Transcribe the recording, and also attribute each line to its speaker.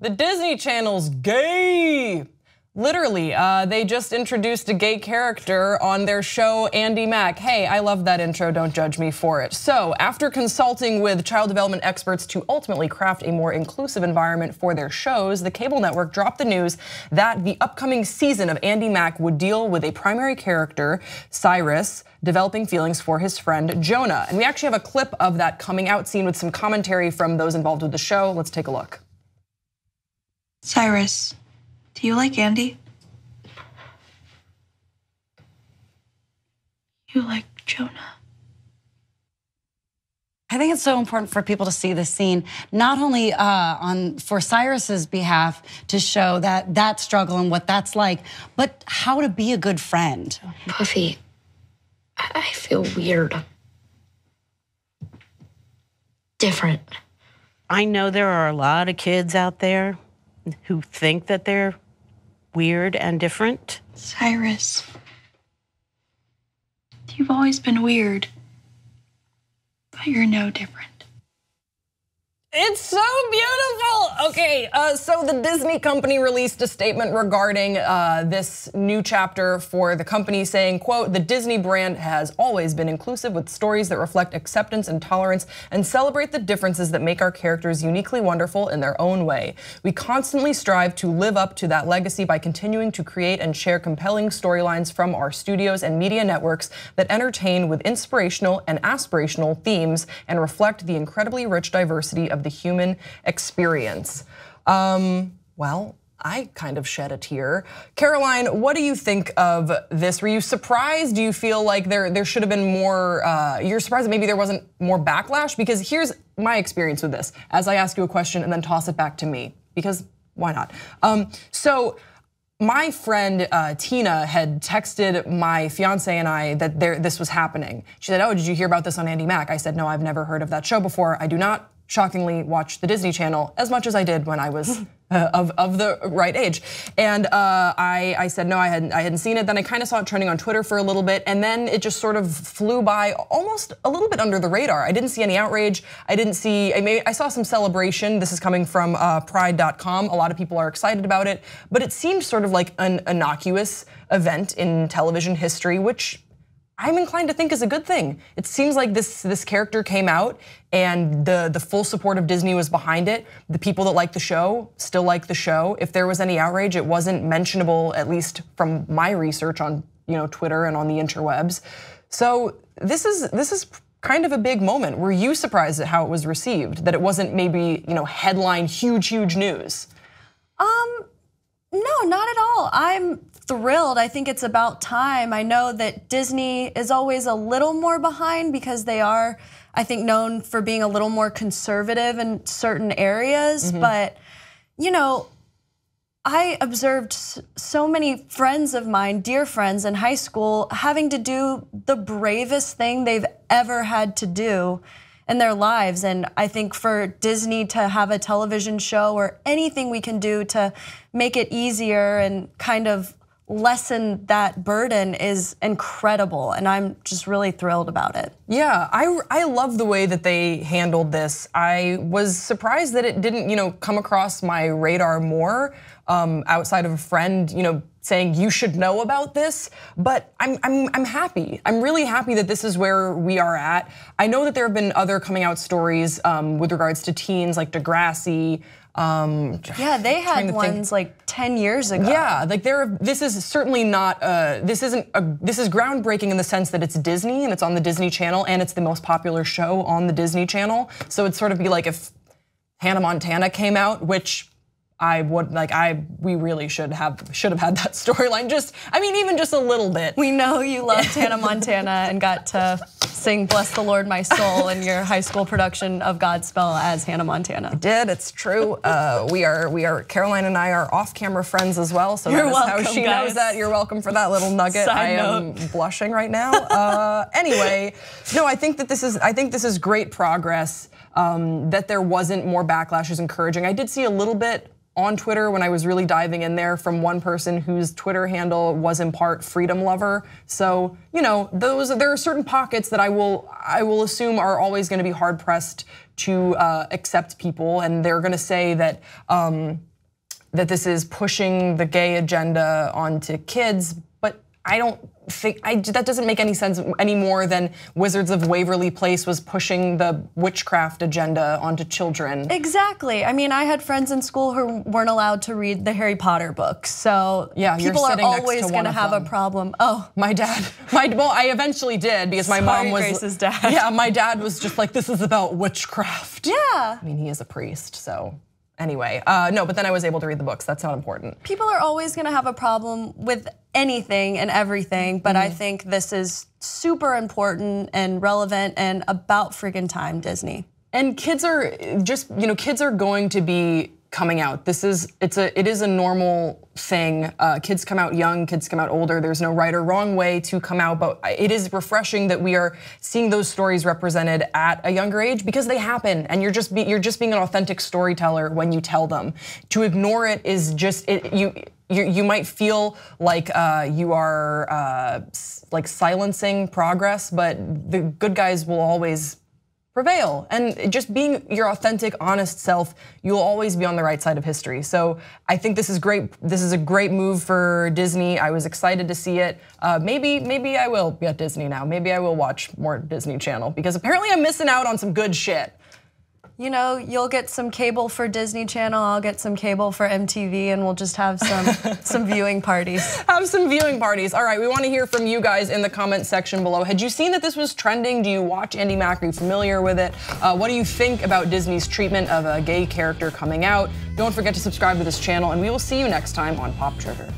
Speaker 1: The Disney Channel's gay. Literally, they just introduced a gay character on their show, Andy Mack. Hey, I love that intro, don't judge me for it. So, after consulting with child development experts to ultimately craft a more inclusive environment for their shows, the cable network dropped the news that the upcoming season of Andy Mack would deal with a primary character, Cyrus, developing feelings for his friend Jonah. And we actually have a clip of that coming out scene with some commentary from those involved with the show. Let's take a look.
Speaker 2: Cyrus, do you like Andy? You like Jonah?
Speaker 3: I think it's so important for people to see this scene, not only for Cyrus's behalf to show that struggle and what that's like, but how to be a good friend.
Speaker 4: Puffy, I feel weird. Different.
Speaker 5: I know there are a lot of kids out there who think that they're weird and different.
Speaker 2: Cyrus, you've always been weird, but you're no different.
Speaker 1: It's so beautiful. Okay, so the Disney company released a statement regarding this new chapter for the company saying, quote, the Disney brand has always been inclusive with stories that reflect acceptance and tolerance and celebrate the differences that make our characters uniquely wonderful in their own way. We constantly strive to live up to that legacy by continuing to create and share compelling storylines from our studios and media networks that entertain with inspirational and aspirational themes and reflect the incredibly rich diversity of the human experience. Well, I kind of shed a tear. Caroline, what do you think of this? Were you surprised? Do you feel like there should have been more, you're surprised that maybe there wasn't more backlash? Because here's my experience with this, as I ask you a question and then toss it back to me, because why not? So my friend Tina had texted my fiance and I that this was happening. She said, oh, did you hear about this on Andy Mack? I said, no, I've never heard of that show before. I do not shockingly watch the Disney Channel as much as I did when I was of the right age. And I said, no, I hadn't seen it. Then I kind of saw it trending on Twitter for a little bit. And then it just sort of flew by almost a little bit under the radar. I didn't see any outrage. I saw some celebration. This is coming from pride.com. A lot of people are excited about it. But it seemed sort of like an innocuous event in television history, which I'm inclined to think is a good thing. It seems like this character came out and the full support of Disney was behind it. The people that like the show still like the show. If there was any outrage, it wasn't mentionable, at least from my research on Twitter and on the interwebs. So this is kind of a big moment. Were you surprised at how it was received? That it wasn't maybe headline huge news?
Speaker 6: No, not at all. I'm thrilled. I think it's about time. I know that Disney is always a little more behind because they are, I think, known for being a little more conservative in certain areas. But, I observed so many friends of mine, dear friends in high school, having to do the bravest thing they've ever had to do in their lives. And I think for Disney to have a television show or anything we can do to make it easier and kind of lessen that burden is incredible, and I'm just really thrilled about it.
Speaker 1: Yeah, I love the way that they handled this. I was surprised that it didn't, come across my radar more outside of a friend, saying you should know about this. But I'm happy. I'm really happy that this is where we are at. I know that there have been other coming out stories with regards to teens like Degrassi.
Speaker 6: Yeah, they had ones like 10 years ago.
Speaker 1: Yeah, like this is certainly not, this is groundbreaking in the sense that it's Disney and it's on the Disney Channel and it's the most popular show on the Disney Channel. So it'd sort of be like if Hannah Montana came out, which we really should have had that storyline. Even just a little bit.
Speaker 6: We know you loved Hannah Montana and got to sing "Bless the Lord, My Soul" in your high school production of Godspell as Hannah Montana.
Speaker 1: I did. It's true. We are. Caroline and I are off-camera friends as well. So that's how she knows that. You're welcome for that little nugget. I am blushing right now. Anyway, no, I think this is great progress. That there wasn't more backlash is encouraging. I did see a little bit on Twitter when I was really diving in there from one person whose Twitter handle was in part freedom lover. So, there are certain pockets that I will assume are always going to be hard pressed to accept people, and they're going to say that that this is pushing the gay agenda onto kids, but I don't think that doesn't make any sense any more than Wizards of Waverly Place was pushing the witchcraft agenda onto children.
Speaker 6: Exactly. I mean, I had friends in school who weren't allowed to read the Harry Potter books, so
Speaker 1: yeah,
Speaker 6: people are always going to have a problem. Oh,
Speaker 1: my dad. Well, I eventually did because my mom was.
Speaker 6: Grace's dad.
Speaker 1: Yeah, my dad was just like, this is about witchcraft.
Speaker 6: Yeah.
Speaker 1: I mean, he is a priest, so. Anyway, no, but then I was able to read the books. That's not important.
Speaker 6: People are always going to have a problem with anything and everything, but I think this is super important and relevant and about friggin' time, Disney.
Speaker 1: And kids are just, kids are going to be coming out. It is a normal thing. Kids come out young, kids come out older. There's no right or wrong way to come out, but it is refreshing that we are seeing those stories represented at a younger age because they happen, and you're just being an authentic storyteller when you tell them. To ignore it is just you might feel like you are like silencing progress, but the good guys will always prevail. And just being your authentic, honest self, you'll always be on the right side of history. So I think this is great. This is a great move for Disney. I was excited to see it. Maybe I will be at Disney now. Maybe I will watch more Disney Channel because apparently I'm missing out on some good shit.
Speaker 6: You'll get some cable for Disney Channel, I'll get some cable for MTV, and we'll just have some viewing parties.
Speaker 1: Have some viewing parties. All right, we want to hear from you guys in the comment section below. Had you seen that this was trending? Do you watch Andy Mack? Are you familiar with it? What do you think about Disney's treatment of a gay character coming out? Don't forget to subscribe to this channel, and we will see you next time on Pop Trigger.